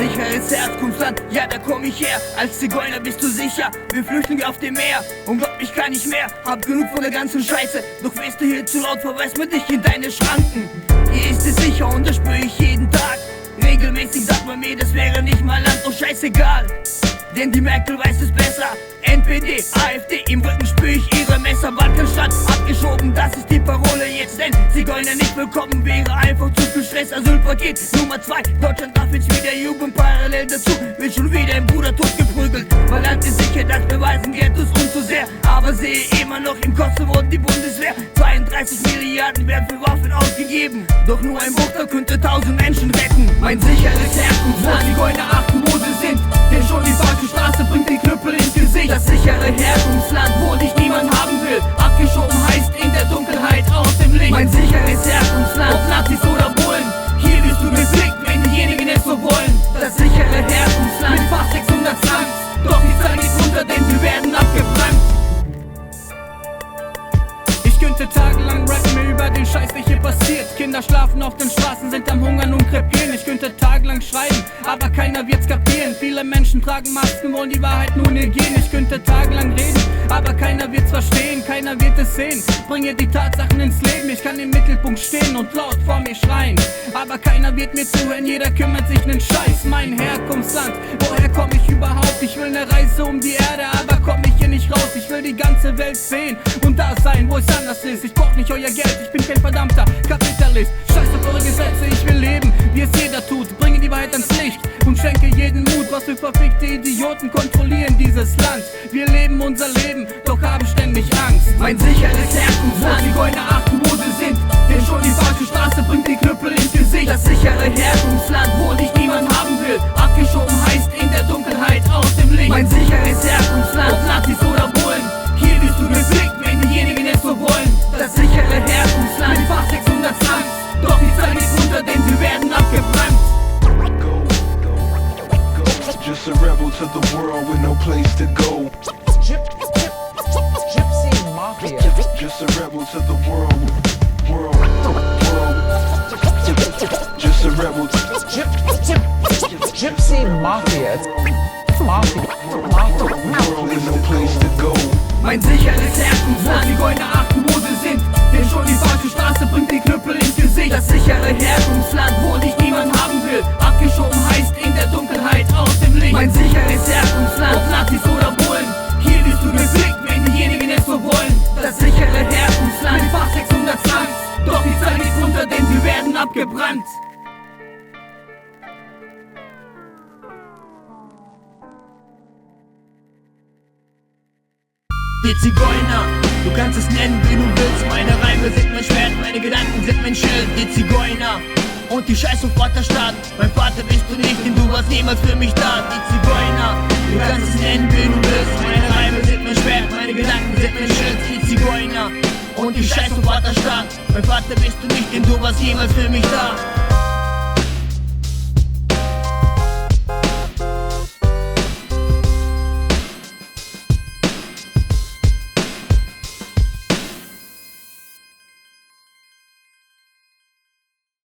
Sicheres Herkunftsland, ja da komm ich her. Als Zigeuner bist du sicher, wir Flüchtlinge auf dem Meer. Und glaub, ich kann nicht mehr, hab genug von der ganzen Scheiße. Doch wärst du hier zu laut, verweist man dich in deine Schranken. Hier ist es sicher und das spür ich jeden Tag. Regelmäßig sagt man mir, das wäre nicht mal Land, doch scheißegal. Denn die Merkel weiß es besser. NPD, AfD, im Rücken spür ich ihre Messer. Balkanstadt abgeschoben, das ist die Parole jetzt. Denn Zigeuner nicht willkommen wäre einfach zu viel Stress. Asylpaket Nummer 2, Deutschland darf jetzt wieder Jugend. Parallel dazu wird schon wieder ein Bruder tot geprügelt. Mein Land ist sicher, das beweisen Ghettos und zu sehr. Aber sehe immer noch im Kosovo die Bundeswehr. 32 Milliarden werden für Waffen ausgegeben. Doch nur ein Bruchteil könnte 1000 Menschen retten. Mein sicheres Herkunftsland, Zigeuner achten, wo sie sind. Denn schon die falsche Straße bringt den Knüppel ins Gesicht. Das sichere Herkunftsland, wo dich niemand haben will. Abgeschoben heißt in der Dunkelheit aus dem Licht. Mein sicheres Herkunftsland, ob Nazis oder Bullen. Hier wirst du gefickt, wenn diejenigen es so wollen. Das sichere Herkunftsland mit fast 600 Slums. Doch die Zahl geht runter, denn wir werden abgebrannt. Ich könnte tagelang rappen mir über den Scheiß, der hier passiert. Kinder schlafen auf den Straßen, sind am Hungern und krepieren. Ich könnte tagelang schreiben, aber keiner wird's kapieren. Viele Menschen tragen Masken, wollen die Wahrheit nur negieren. Ich könnte tagelang reden, aber keiner wird's verstehen. Keiner wird es sehen, bringe die Tatsachen ins Leben. Ich kann im Mittelpunkt stehen und laut vor mir schreien, aber keiner wird mir zuhören, jeder kümmert sich nen Scheiß. Mein Herkunftsland, woher komm ich überhaupt? Ich will ne Reise um die Erde, aber komm ich hier nicht raus. Ich will die ganze Welt sehen und da sein, wo es anders ist. Ich brauch nicht euer Geld, ich bin kein verdammter Kapitalist. Scheiß auf eure Gesetze, ich will leben, wie es jeder tut. Bringe die Wahrheit ans Licht und schenke jeden Mut. Was für verfickte Idioten kontrollieren dieses Land. Wir leben unser Leben, doch haben ständig Angst. Mein sicheres Herkunftsland, Zigeuner achten, wo sie sind. Denn schon die falsche Straße bringt die Knüppel ins Gesicht. Das sichere Herkunftsland, wo dich niemand haben will. Abgeschoben heißt in der Dunkelheit aus dem Licht. Mein sicheres Herkunftsland, ob Nazis oder Bullen. Hier wirst du gefickt, wenn diejenigen es so wollen. Das sichere Herkunftsland mit fast 600 Slums. Doch die Zahl geht runter, denn wir werden abgebrannt. Just a rebel to the world with no place to go. Gypsy Mafia. Just a rebel to the world. Just a rebel. Gypsy Mafia. Mafia. World with no place to go. Mein sicheres Herkunftsland, Zigeuner achten, wo sie sind. Denn schon die falsche Straße bringt die Knüppel ins Gesicht. Das sichere Herkunftsland, wo dich niemand haben will. Abgeschoben heißt in der Dunkelheit aus dem Licht. Mein sicheres Herkunftsland, ob Nazis oder Bullen. Hier wirst du gefickt, wenn diejenigen es so wollen. Das sichere Herkunftsland mit fast 600 Slums. Doch die Zahl geht runter, denn wir werden abgebrannt. Die Zigeuner, du kannst es nennen, wie du willst. Meine Reime sind mein Schwert, meine Gedanken sind mein Schild. Die Zigeuner und die Scheiß auf Vaterstaat. Mein Vater bist du nicht, denn du warst niemals für mich da. Die Zigeuner, du kannst es nennen, wie du willst. Meine Reime sind mein Schwert, meine Gedanken sind mein Schild. Die Zigeuner und die Scheiß auf Vaterstaat. Mein Vater bist du nicht, denn du warst niemals für mich da.